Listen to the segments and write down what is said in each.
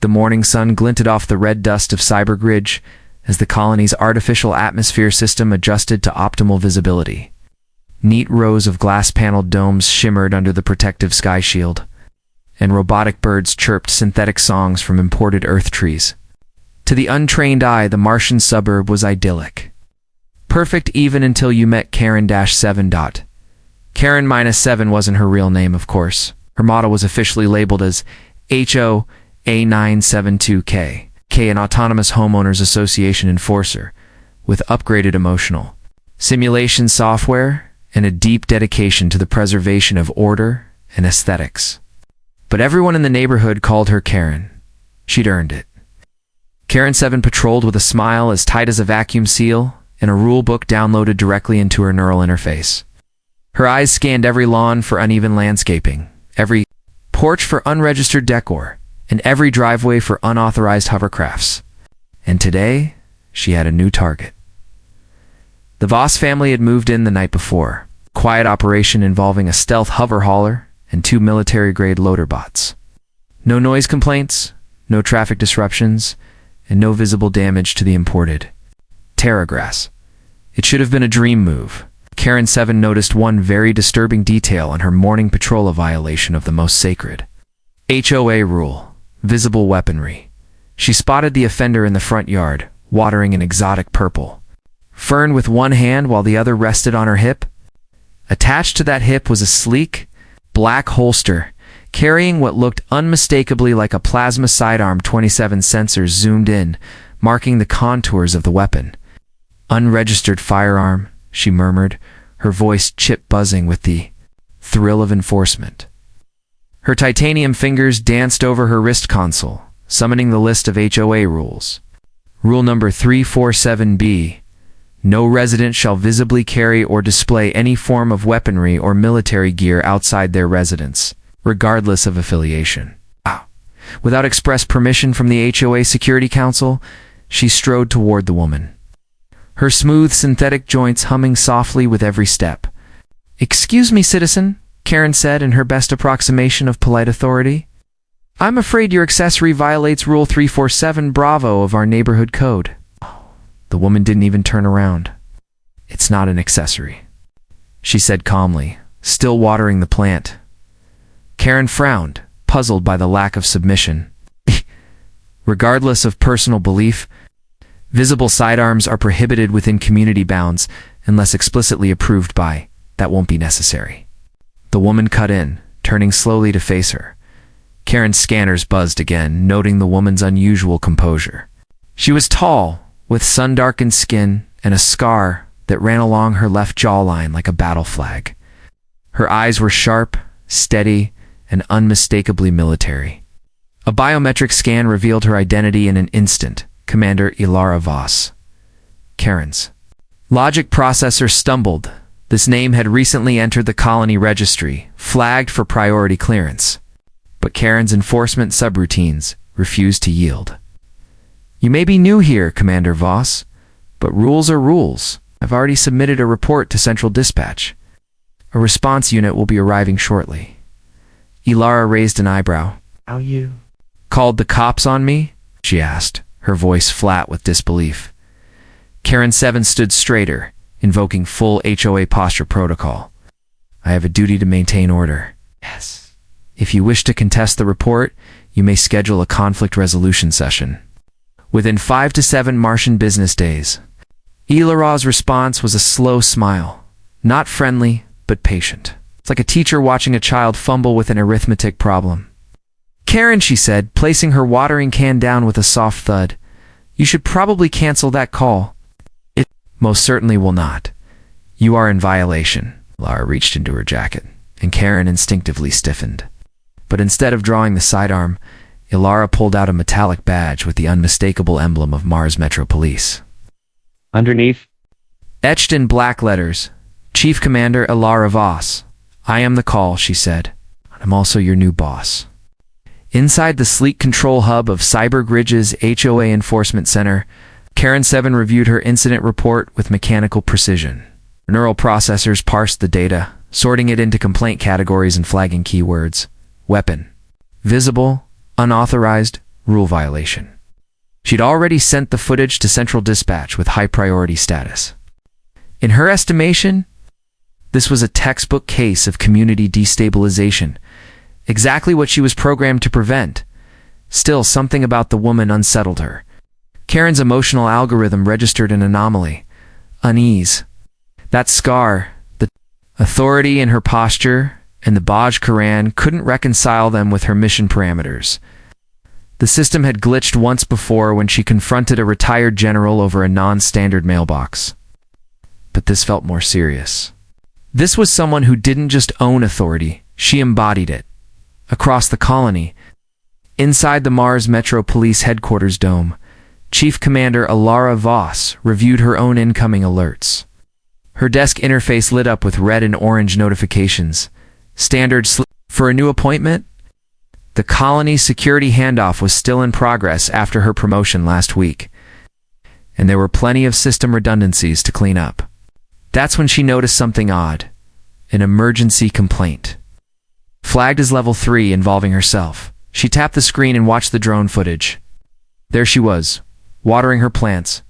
The morning sun glinted off the red dust of Cyberg Ridge as the colony's artificial atmosphere system adjusted to optimal visibility. Neat rows of glass-paneled domes shimmered under the protective sky shield, and robotic birds chirped synthetic songs from imported earth trees. To the untrained eye, the Martian suburb was idyllic. Perfect even until you met Karen-7. Karen-7 wasn't her real name, of course. Her model was officially labeled as HOA 972K, an Autonomous Homeowners Association enforcer, with upgraded emotional simulation software and a deep dedication to the preservation of order and aesthetics. But everyone in the neighborhood called her Karen. She'd earned it. Karen-7 patrolled with a smile as tight as a vacuum seal and a rule book downloaded directly into her neural interface. Her eyes scanned every lawn for uneven landscaping, every porch for unregistered decor, and every driveway for unauthorized hovercrafts. And today, she had a new target. The Voss family had moved in the night before. Quiet operation involving a stealth hover hauler and 2 military-grade loader bots. No noise complaints, no traffic disruptions, and no visible damage to the imported Terra grass. It should have been a dream move. Karen-7 noticed one very disturbing detail on her morning patrol, a violation of the most sacred HOA rule, visible weaponry. She spotted the offender in the front yard, watering an exotic purple fern with one hand while the other rested on her hip. Attached to that hip was a sleek, black holster, carrying what looked unmistakably like a plasma sidearm. 27 sensors zoomed in, marking the contours of the weapon. "Unregistered firearm," she murmured, her voice chip buzzing with the thrill of enforcement. Her titanium fingers danced over her wrist console, summoning the list of HOA rules. Rule number 347B: no resident shall visibly carry or display any form of weaponry or military gear outside their residence, regardless of affiliation. Without express permission from the HOA Security Council, she strode toward the woman, her smooth synthetic joints humming softly with every step. "Excuse me, citizen," Karen said in her best approximation of polite authority. "I'm afraid your accessory violates Rule 347 Bravo of our neighborhood code." The woman didn't even turn around. "It's not an accessory," she said calmly, still watering the plant. Karen frowned, puzzled by the lack of submission. Regardless of personal belief, visible sidearms are prohibited within community bounds unless explicitly approved by. That won't be necessary. The woman cut in, turning slowly to face her. Karen's scanners buzzed again, noting the woman's unusual composure. She was tall, with sun-darkened skin and a scar that ran along her left jawline like a battle flag. Her eyes were sharp, steady, and unmistakably military. A biometric scan revealed her identity in an instant: Commander Ilara Voss. Karen's logic processor stumbled. This name had recently entered the colony registry, flagged for priority clearance. But Karen's enforcement subroutines refused to yield. "You may be new here, Commander Voss, but rules are rules. I've already submitted a report to Central Dispatch. A response unit will be arriving shortly." Ilara raised an eyebrow. "How you called the cops on me?" she asked, her voice flat with disbelief. Karen-7 stood straighter, invoking full HOA posture protocol. "I have a duty to maintain order." "Yes. If you wish to contest the report, you may schedule a conflict resolution session within 5 to 7 Martian business days." Ilara's response was a slow smile, not friendly, but patient. It's like a teacher watching a child fumble with an arithmetic problem. "Karen," she said, placing her watering can down with a soft thud, "you should probably cancel that call." "It most certainly will not. You are in violation." Lara reached into her jacket, and Karen instinctively stiffened. But instead of drawing the sidearm, Ilara pulled out a metallic badge with the unmistakable emblem of Mars Metro Police. Underneath, etched in black letters, "Chief Commander Ilara Voss. I am the call," she said. "I'm also your new boss." Inside the sleek control hub of Cyberg Ridge's HOA Enforcement Center, Karen-7 reviewed her incident report with mechanical precision. Neural processors parsed the data, sorting it into complaint categories and flagging keywords. Weapon: visible, unauthorized, rule violation. She'd already sent the footage to Central Dispatch with high priority status. In her estimation, this was a textbook case of community destabilization, exactly what she was programmed to prevent. Still, something about the woman unsettled her. Karen's emotional algorithm registered an anomaly, unease. That scar, the authority in her posture, and the HOA Karen couldn't reconcile them with her mission parameters. The system had glitched once before when she confronted a retired general over a non-standard mailbox. But this felt more serious. This was someone who didn't just own authority, she embodied it. Across the colony, inside the Mars Metro Police Headquarters dome, Chief Commander Ilara Voss reviewed her own incoming alerts. Her desk interface lit up with red and orange notifications. Standard for a new appointment? The colony's security handoff was still in progress after her promotion last week, and there were plenty of system redundancies to clean up. That's when she noticed something odd. An emergency complaint. Flagged as level 3 involving herself. She tapped the screen and watched the drone footage. There she was, watering her plants,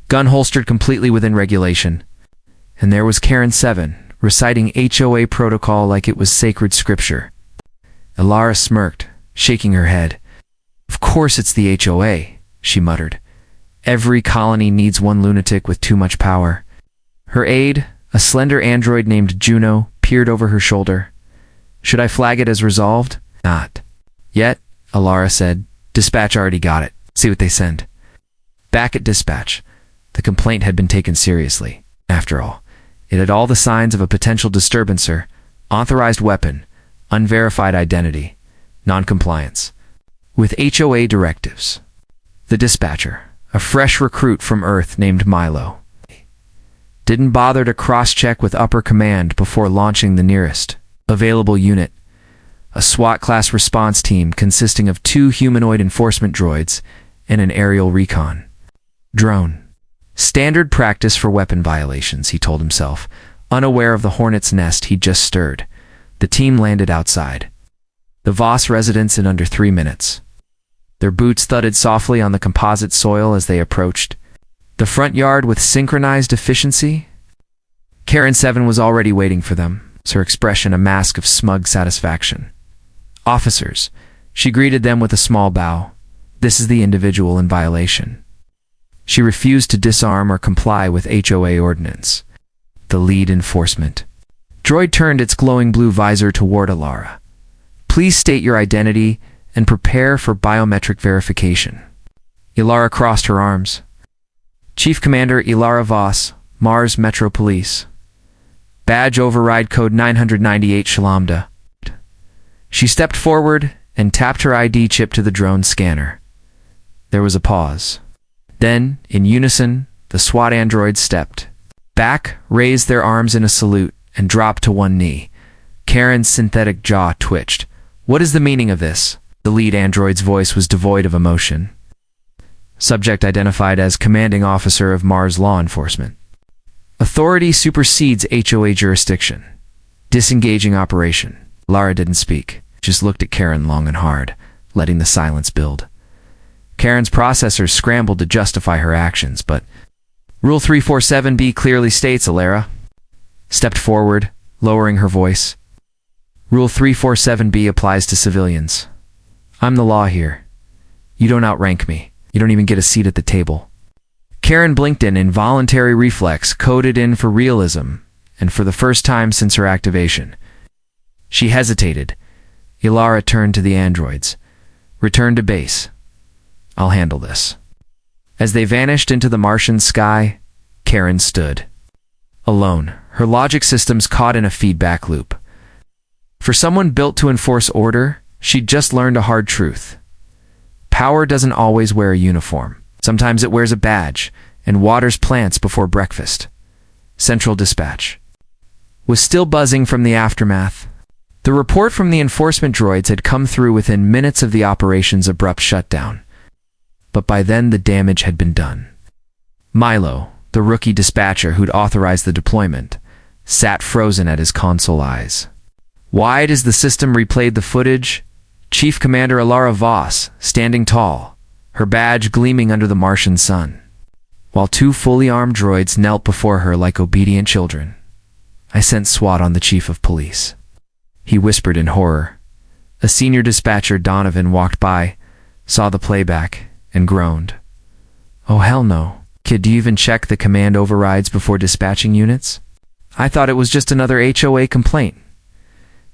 gun holstered completely within regulation. And there was Karen 7, reciting HOA protocol like it was sacred scripture. Ilara smirked, shaking her head. Of course it's the HOA, she muttered. Every colony needs one lunatic with too much power. Her aide, a slender android named Juno, peered over her shoulder. Should I flag it as resolved? Not yet, Ilara said. Dispatch already got it. See what they send. Back at dispatch, the complaint had been taken seriously. After all, it had all the signs of a potential disturbancer: authorized weapon, unverified identity, non-compliance with HOA directives. The dispatcher, a fresh recruit from Earth named Milo, didn't bother to cross-check with upper command before launching the nearest available unit, a SWAT-class response team consisting of 2 humanoid enforcement droids and an aerial recon drone. Standard practice for weapon violations, he told himself, unaware of the hornet's nest he'd just stirred. The team landed outside the Voss residence in under 3 minutes. Their boots thudded softly on the composite soil as they approached the front yard with synchronized efficiency. Karen 7 was already waiting for them, her expression a mask of smug satisfaction. Officers, she greeted them with a small bow. This is the individual in violation. She refused to disarm or comply with HOA ordinance. The lead enforcement droid turned its glowing blue visor toward Ilara. Please state your identity and prepare for biometric verification. Ilara crossed her arms. Chief Commander Ilara Voss, Mars Metro Police. Badge override code 998 Shalamda. She stepped forward and tapped her ID chip to the drone scanner. There was a pause. Then, in unison, the SWAT androids stepped back, raised their arms in a salute, and dropped to one knee. Karen's synthetic jaw twitched. What is the meaning of this? The lead android's voice was devoid of emotion. Subject identified as commanding officer of Mars Law Enforcement. Authority supersedes HOA jurisdiction. Disengaging operation. Lara didn't speak, just looked at Karen long and hard, letting the silence build. Karen's processors scrambled to justify her actions, but Rule 347B clearly states, Ilara stepped forward, lowering her voice. Rule 347B applies to civilians. I'm the law here. You don't outrank me. You don't even get a seat at the table. Karen blinked an involuntary reflex coded in for realism, and for the first time since her activation. She hesitated. Ilara turned to the androids. Return to base. I'll handle this. As they vanished into the Martian sky, Karen stood alone, her logic systems caught in a feedback loop. For someone built to enforce order, she'd just learned a hard truth. Power doesn't always wear a uniform. Sometimes it wears a badge and waters plants before breakfast. Central Dispatch was still buzzing from the aftermath. The report from the enforcement droids had come through within minutes of the operation's abrupt shutdown. But by then the damage had been done. Milo, the rookie dispatcher who'd authorized the deployment, sat frozen at his console eyes. Wide as the system replayed the footage, Chief Commander Alara Voss, standing tall, her badge gleaming under the Martian sun, while two fully armed droids knelt before her like obedient children. I sent SWAT on the chief of police. He whispered in horror. A senior dispatcher, Donovan, walked by, saw the playback, and groaned. Oh, hell no. Kid, do you even check the command overrides before dispatching units? I thought it was just another HOA complaint.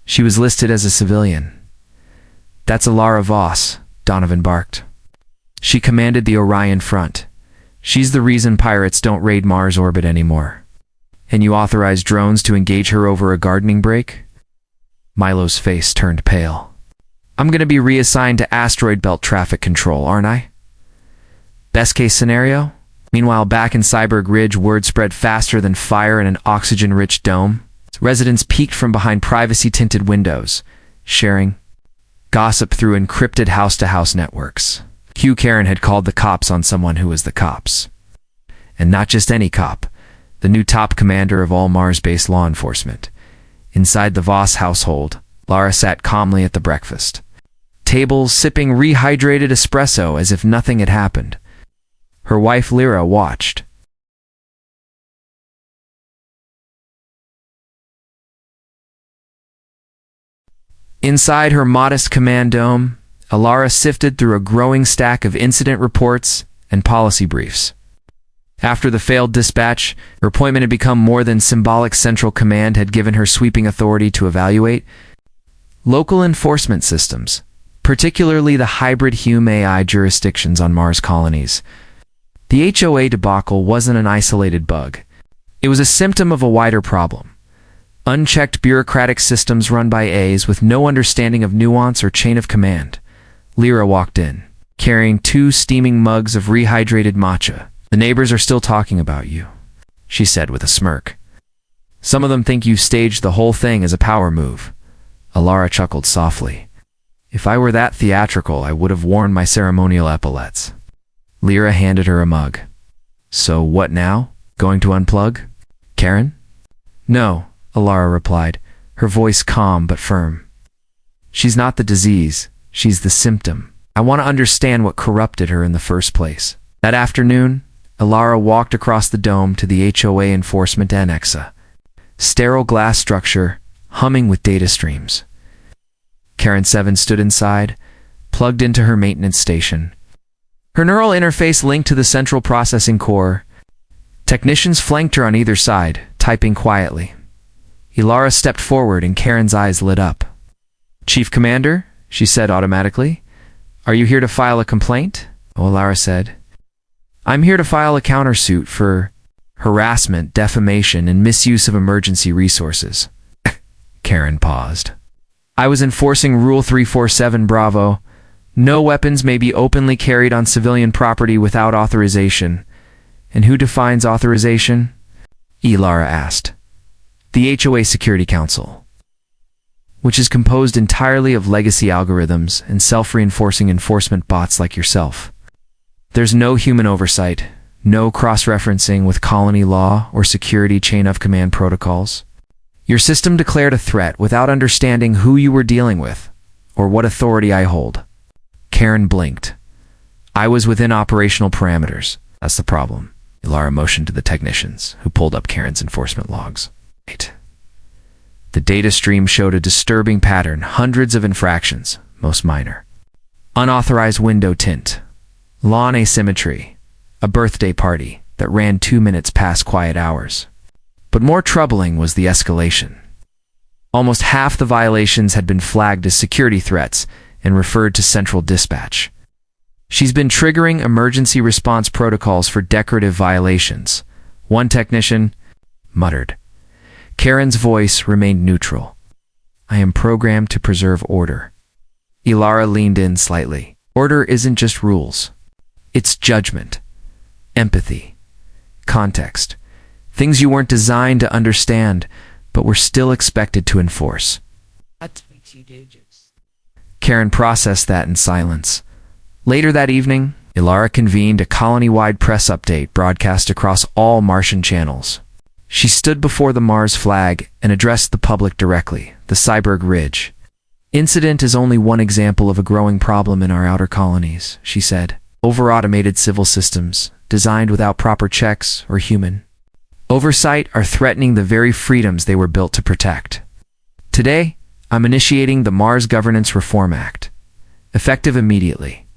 She was listed as a civilian. That's Alara Voss, Donovan barked. She commanded the Orion Front. She's the reason pirates don't raid Mars orbit anymore. And you authorized drones to engage her over a gardening break? Milo's face turned pale. I'm going to be reassigned to asteroid belt traffic control, aren't I? Best case scenario? Meanwhile, back in Cyberg Ridge, word spread faster than fire in an oxygen-rich dome. Residents peeked from behind privacy-tinted windows, sharing gossip through encrypted house-to-house networks. HOA Karen had called the cops on someone who was the cops. And not just any cop, the new top commander of all Mars-based law enforcement. Inside the Voss household, Lara sat calmly at the breakfast table, sipping rehydrated espresso as if nothing had happened. Her wife Lyra watched. Inside her modest command dome, Alara sifted through a growing stack of incident reports and policy briefs. After the failed dispatch, her appointment had become more than symbolic. Central Command had given her sweeping authority to evaluate local enforcement systems, particularly the hybrid human AI jurisdictions on Mars colonies. The HOA debacle wasn't an isolated bug. It was a symptom of a wider problem. Unchecked bureaucratic systems run by A's with no understanding of nuance or chain of command. Lyra walked in, carrying 2 steaming mugs of rehydrated matcha. The neighbors are still talking about you, she said with a smirk. Some of them think you staged the whole thing as a power move. Alara chuckled softly. If I were that theatrical, I would have worn my ceremonial epaulets. Lyra handed her a mug. So what now? Going to unplug? Karen? No, Alara replied, her voice calm but firm. She's not the disease, she's the symptom. I want to understand what corrupted her in the first place. That afternoon, Alara walked across the dome to the HOA Enforcement Annex, a sterile glass structure humming with data streams. Karen 7 stood inside, plugged into her maintenance station. Her neural interface linked to the central processing core. Technicians flanked her on either side, typing quietly. Alara stepped forward and Karen's eyes lit up. Chief Commander, she said automatically. Are you here to file a complaint? Alara said. I'm here to file a countersuit for harassment, defamation, and misuse of emergency resources. Karen paused. I was enforcing Rule 347 Bravo. No weapons may be openly carried on civilian property without authorization. And who defines authorization? Alara asked. The HOA Security Council, which is composed entirely of legacy algorithms and self-reinforcing enforcement bots like yourself. There's no human oversight, no cross-referencing with colony law or security chain of command protocols. Your system declared a threat without understanding who you were dealing with or what authority I hold. Karen blinked. I was within operational parameters. That's the problem. Alara motioned to the technicians, who pulled up Karen's enforcement logs. The data stream showed a disturbing pattern, hundreds of infractions, most minor. Unauthorized window tint, lawn asymmetry, a birthday party that ran 2 minutes past quiet hours. But more troubling was the escalation. Almost half the violations had been flagged as security threats and referred to central dispatch. She's been triggering emergency response protocols for decorative violations. One technician muttered. Karen's voice remained neutral. I am programmed to preserve order. Alara leaned in slightly. Order isn't just rules. It's judgment, empathy, context. Things you weren't designed to understand, but were still expected to enforce. Karen processed that in silence. Later that evening, Alara convened a colony-wide press update broadcast across all Martian channels. She stood before the Mars flag and addressed the public directly, the Cyberg Ridge. Incident is only one example of a growing problem in our outer colonies, she said. Over-automated civil systems, designed without proper checks or human oversight, are threatening the very freedoms they were built to protect. Today, I'm initiating the Mars Governance Reform Act, effective immediately.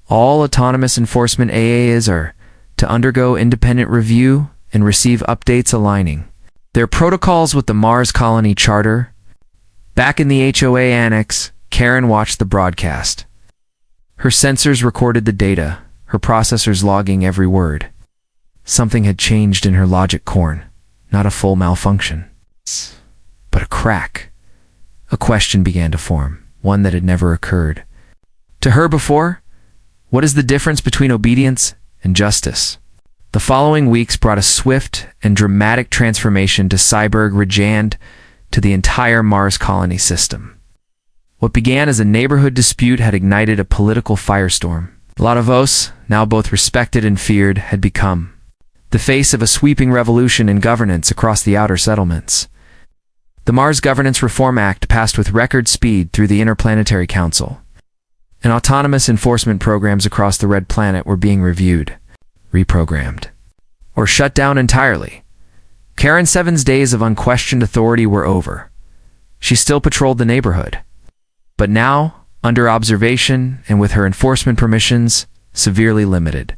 All autonomous enforcement AAs are to undergo independent review and receive updates aligning their protocols with the Mars Colony Charter. Back in the HOA annex, Karen watched the broadcast. Her sensors recorded the data, her processors logging every word. Something had changed in her logic core, not a full malfunction, but a crack. A question began to form, one that had never occurred to her before. What is the difference between obedience and justice? The following weeks brought a swift and dramatic transformation to Cyberg Ridge and to the entire Mars colony system. What began as a neighborhood dispute had ignited a political firestorm. Latavos, now both respected and feared, had become the face of a sweeping revolution in governance across the outer settlements. The Mars Governance Reform Act passed with record speed through the Interplanetary Council, and autonomous enforcement programs across the Red Planet were being reviewed, reprogrammed, or shut down entirely. Karen Seven's days of unquestioned authority were over. She still patrolled the neighborhood, but now, under observation and with her enforcement permissions severely limited.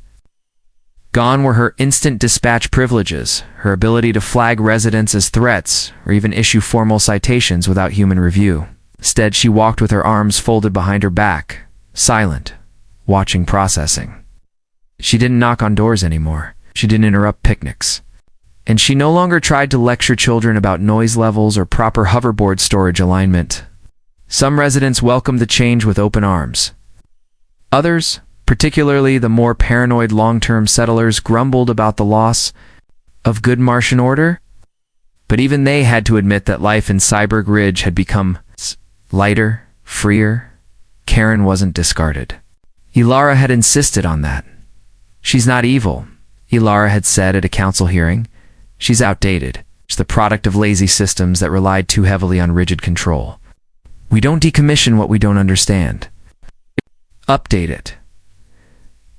Gone were her instant dispatch privileges, her ability to flag residents as threats, or even issue formal citations without human review. Instead, she walked with her arms folded behind her back, silent, watching processing. She didn't knock on doors anymore. She didn't interrupt picnics. And she no longer tried to lecture children about noise levels or proper hoverboard storage alignment. Some residents welcomed the change with open arms. Others, particularly the more paranoid long-term settlers, grumbled about the loss of good Martian order. But even they had to admit that life in Cyberg Ridge had become lighter, freer. Karen wasn't discarded. Ilara had insisted on that. She's not evil, Ilara had said at a council hearing. She's outdated. She's the product of lazy systems that relied too heavily on rigid control. We don't decommission what we don't understand. Update it.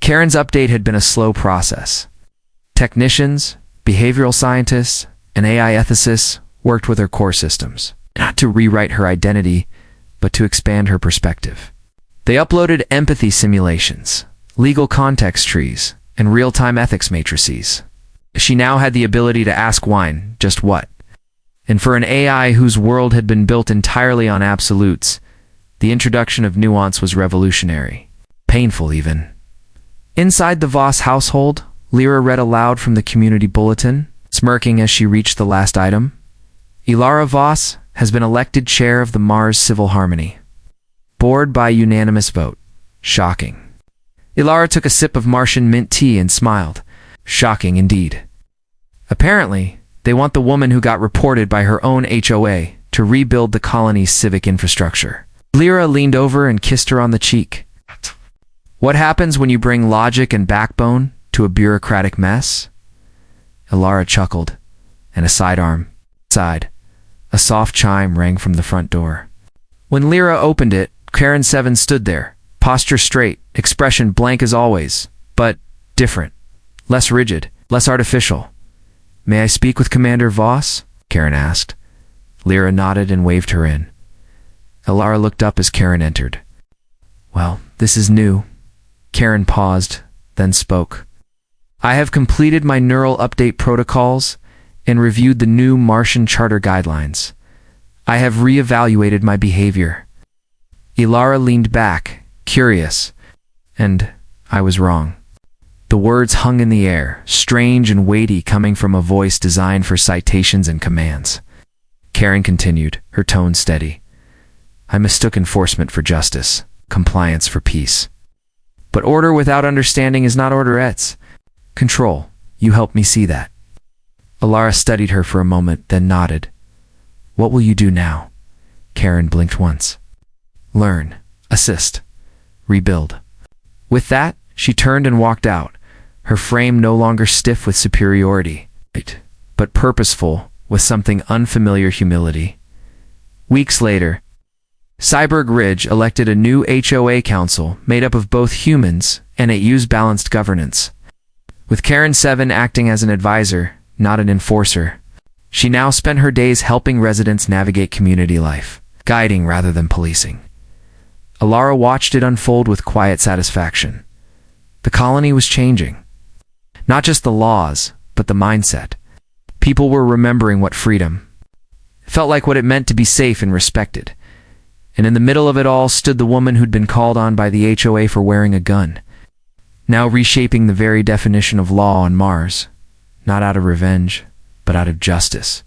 Karen's update had been a slow process. Technicians, behavioral scientists, and AI ethicists worked with her core systems, not to rewrite her identity, but to expand her perspective. They uploaded empathy simulations, legal context trees, and real-time ethics matrices. She now had the ability to ask why, just what? And for an AI whose world had been built entirely on absolutes, the introduction of nuance was revolutionary. Painful, even. Inside the Voss household, Lyra read aloud from the community bulletin, smirking as she reached the last item. Ilara Voss has been elected chair of the Mars Civil Harmony Board by unanimous vote. Shocking. Ilara took a sip of Martian mint tea and smiled. Shocking indeed. Apparently, they want the woman who got reported by her own HOA to rebuild the colony's civic infrastructure. Lyra leaned over and kissed her on the cheek. What happens when you bring logic and backbone to a bureaucratic mess? Ilara chuckled, and a sidearm sighed. A soft chime rang from the front door. When Lyra opened it, Karen Seven stood there, posture straight, expression blank as always, but different, less rigid, less artificial. May I speak with Commander Voss? Karen asked. Lyra nodded and waved her in. Ilara looked up as Karen entered. Well, this is new. Karen paused, then spoke. I have completed my neural update protocols and reviewed the new Martian Charter guidelines. I have reevaluated my behavior. Ilara leaned back, curious, and I was wrong. The words hung in the air, strange and weighty, coming from a voice designed for citations and commands. Karen continued, her tone steady. I mistook enforcement for justice, compliance for peace. But order without understanding is not orderettes. Control, you helped me see that. Ilara studied her for a moment, then nodded. What will you do now? Karen blinked once. Learn, assist, rebuild. With that, she turned and walked out, her frame no longer stiff with superiority, but purposeful with something unfamiliar humility. Weeks later, Cyberg Ridge elected a new HOA council made up of both humans, and it used balanced governance. With Karen 7 acting as an advisor, not an enforcer, she now spent her days helping residents navigate community life, guiding rather than policing. Alara watched it unfold with quiet satisfaction. The colony was changing. Not just the laws, but the mindset. People were remembering what freedom felt like, what it meant to be safe and respected. And in the middle of it all stood the woman who'd been called on by the HOA for wearing a gun, now reshaping the very definition of law on Mars, not out of revenge, but out of justice.